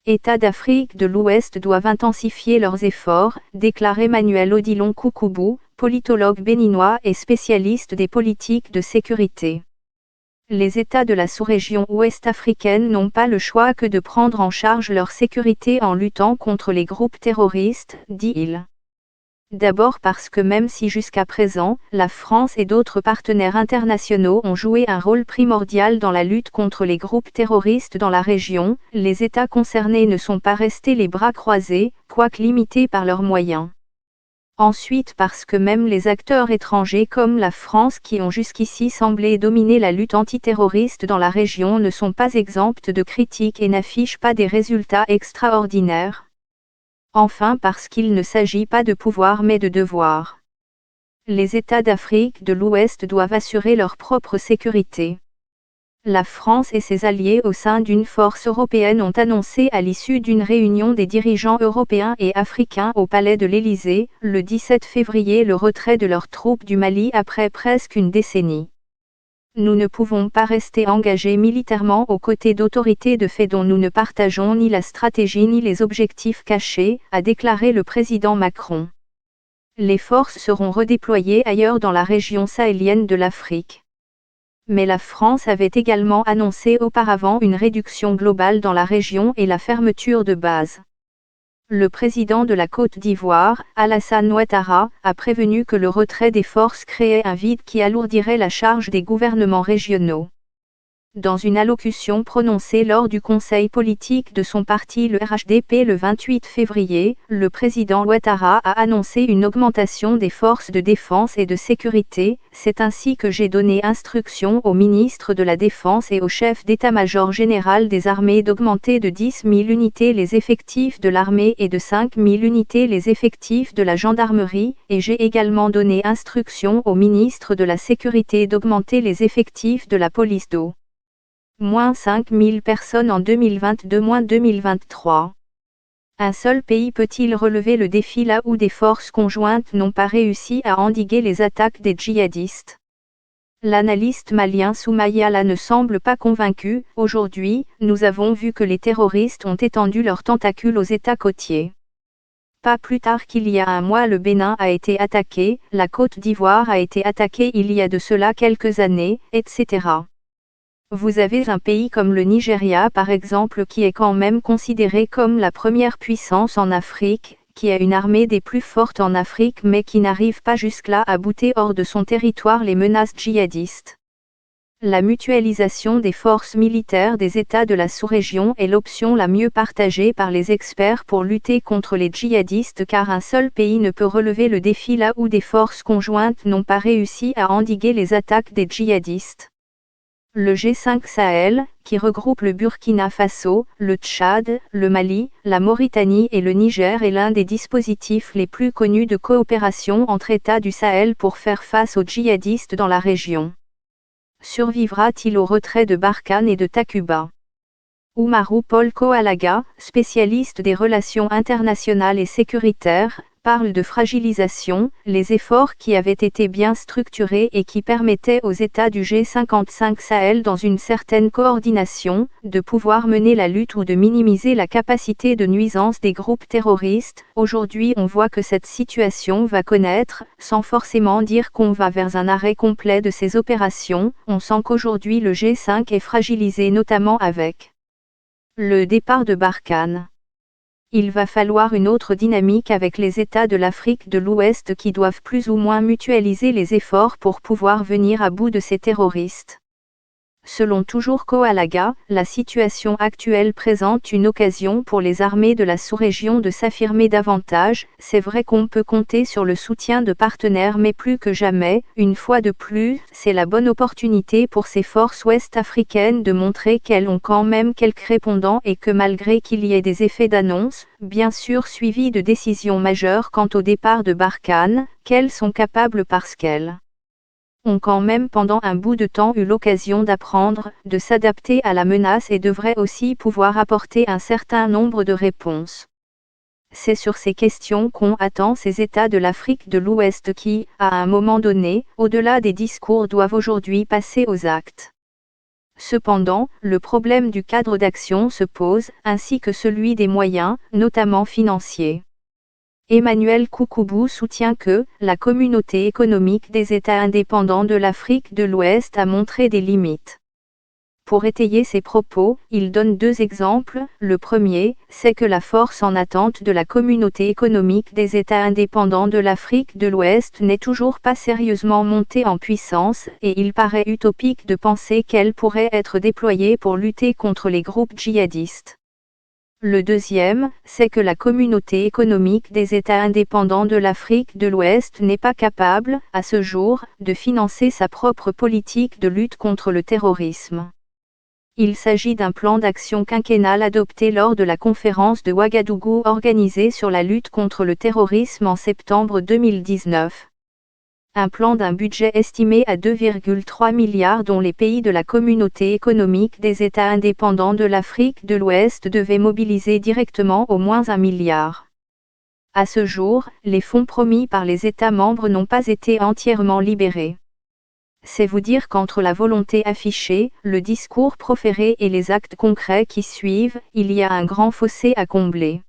États d'Afrique de l'Ouest doivent intensifier leurs efforts, déclare Emmanuel Odilon Koukoubou, politologue béninois et spécialiste des politiques de sécurité. Les États de la sous-région ouest-africaine n'ont pas le choix que de prendre en charge leur sécurité en luttant contre les groupes terroristes, dit-il. D'abord parce que même si jusqu'à présent, la France et d'autres partenaires internationaux ont joué un rôle primordial dans la lutte contre les groupes terroristes dans la région, les États concernés ne sont pas restés les bras croisés, quoique limités par leurs moyens. Ensuite parce que même les acteurs étrangers comme la France qui ont jusqu'ici semblé dominer la lutte antiterroriste dans la région ne sont pas exemptes de critiques et n'affichent pas des résultats extraordinaires. Enfin parce qu'il ne s'agit pas de pouvoir mais de devoir. Les États d'Afrique de l'Ouest doivent assurer leur propre sécurité. La France et ses alliés au sein d'une force européenne ont annoncé à l'issue d'une réunion des dirigeants européens et africains au Palais de l'Élysée, le 17 février le retrait de leurs troupes du Mali après presque une décennie. Nous ne pouvons pas rester engagés militairement aux côtés d'autorités de fait dont nous ne partageons ni la stratégie ni les objectifs cachés, a déclaré le président Macron. Les forces seront redéployées ailleurs dans la région sahélienne de l'Afrique. Mais la France avait également annoncé auparavant une réduction globale dans la région et la fermeture de bases. Le président de la Côte d'Ivoire, Alassane Ouattara, a prévenu que le retrait des forces créait un vide qui alourdirait la charge des gouvernements régionaux. Dans une allocution prononcée lors du conseil politique de son parti le RHDP le 28 février, le président Ouattara a annoncé une augmentation des forces de défense et de sécurité. C'est ainsi que j'ai donné instruction au ministre de la Défense et au chef d'état-major général des armées d'augmenter de 10 000 unités les effectifs de l'armée et de 5 000 unités les effectifs de la gendarmerie, et j'ai également donné instruction au ministre de la Sécurité d'augmenter les effectifs de la police d'eau. Moins 5 000 personnes en 2022-2023. Un seul pays peut-il relever le défi là où des forces conjointes n'ont pas réussi à endiguer les attaques des djihadistes? L'analyste malien Soumaïa Alla ne semble pas convaincu. Aujourd'hui, nous avons vu que les terroristes ont étendu leurs tentacules aux États côtiers. Pas plus tard qu'il y a un mois, le Bénin a été attaqué, la Côte d'Ivoire a été attaquée il y a de cela quelques années, etc. Vous avez un pays comme le Nigeria par exemple qui est quand même considéré comme la première puissance en Afrique, qui a une armée des plus fortes en Afrique mais qui n'arrive pas jusque-là à bouter hors de son territoire les menaces djihadistes. La mutualisation des forces militaires des États de la sous-région est l'option la mieux partagée par les experts pour lutter contre les djihadistes car un seul pays ne peut relever le défi là où des forces conjointes n'ont pas réussi à endiguer les attaques des djihadistes. Le G5 Sahel, qui regroupe le Burkina Faso, le Tchad, le Mali, la Mauritanie et le Niger est l'un des dispositifs les plus connus de coopération entre États du Sahel pour faire face aux djihadistes dans la région. Survivra-t-il au retrait de Barkhane et de Takuba? Oumarou Paul Koalaga, spécialiste des relations internationales et sécuritaires, parle de fragilisation, les efforts qui avaient été bien structurés et qui permettaient aux États du G55 Sahel dans une certaine coordination, de pouvoir mener la lutte ou de minimiser la capacité de nuisance des groupes terroristes. Aujourd'hui on voit que cette situation va connaître, sans forcément dire qu'on va vers un arrêt complet de ces opérations, on sent qu'aujourd'hui le G5 est fragilisé notamment avec le départ de Barkhane. Il va falloir une autre dynamique avec les États de l'Afrique de l'Ouest qui doivent plus ou moins mutualiser les efforts pour pouvoir venir à bout de ces terroristes. Selon toujours Koalaga, la situation actuelle présente une occasion pour les armées de la sous-région de s'affirmer davantage. C'est vrai qu'on peut compter sur le soutien de partenaires mais plus que jamais, une fois de plus, c'est la bonne opportunité pour ces forces ouest-africaines de montrer qu'elles ont quand même quelques répondants et que malgré qu'il y ait des effets d'annonce, bien sûr suivis de décisions majeures quant au départ de Barkhane, qu'elles sont capables parce qu'elles ont quand même pendant un bout de temps eu l'occasion d'apprendre, de s'adapter à la menace et devraient aussi pouvoir apporter un certain nombre de réponses. C'est sur ces questions qu'on attend ces États de l'Afrique de l'Ouest qui, à un moment donné, au-delà des discours doivent aujourd'hui passer aux actes. Cependant, le problème du cadre d'action se pose, ainsi que celui des moyens, notamment financiers. Emmanuel Coucoubou soutient que la communauté économique des États indépendants de l'Afrique de l'Ouest a montré des limites. Pour étayer ses propos, il donne deux exemples. Le premier, c'est que la force en attente de la communauté économique des États indépendants de l'Afrique de l'Ouest n'est toujours pas sérieusement montée en puissance, et il paraît utopique de penser qu'elle pourrait être déployée pour lutter contre les groupes djihadistes. Le deuxième, c'est que la communauté économique des États indépendants de l'Afrique de l'Ouest n'est pas capable, à ce jour, de financer sa propre politique de lutte contre le terrorisme. Il s'agit d'un plan d'action quinquennal adopté lors de la conférence de Ouagadougou organisée sur la lutte contre le terrorisme en septembre 2019. Un plan d'un budget estimé à 2,3 milliards dont les pays de la communauté économique des États indépendants de l'Afrique de l'Ouest devaient mobiliser directement au moins 1 milliard. À ce jour, les fonds promis par les États membres n'ont pas été entièrement libérés. C'est vous dire qu'entre la volonté affichée, le discours proféré et les actes concrets qui suivent, il y a un grand fossé à combler.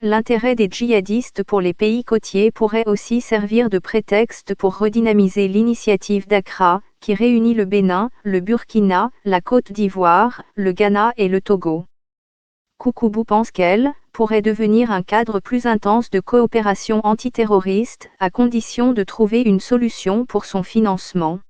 L'intérêt des djihadistes pour les pays côtiers pourrait aussi servir de prétexte pour redynamiser l'initiative d'Accra, qui réunit le Bénin, le Burkina, la Côte d'Ivoire, le Ghana et le Togo. Coucoubou pense qu'elle pourrait devenir un cadre plus intense de coopération antiterroriste, à condition de trouver une solution pour son financement.